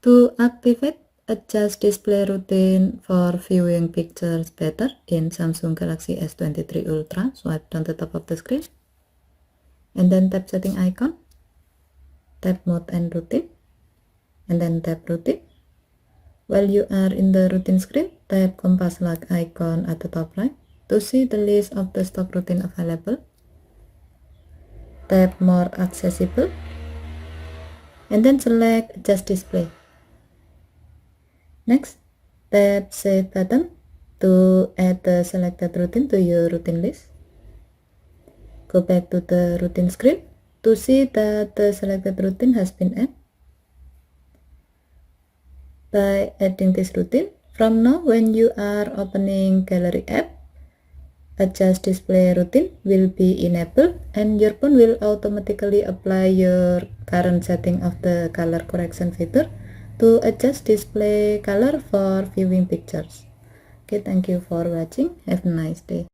To activate adjust display routine for viewing pictures better in Samsung Galaxy S23 Ultra, swipe down the top of the screen and then tap setting icon, tap mode and routine, and then tap routine. While you are in the routine screen, tap compass like icon at the top right to see the list of the stock routine available. Tap more accessible and then select adjust display. Next, tap save button to add the selected routine to your routine list. Go back to the routine screen to see that the selected routine has been added. By adding this routine, from now when you are opening Gallery app, adjust display routine will be enabled and your phone will automatically apply your current setting of the color correction feature to adjust display color for viewing pictures. Okay, thank you for watching. Have a nice day.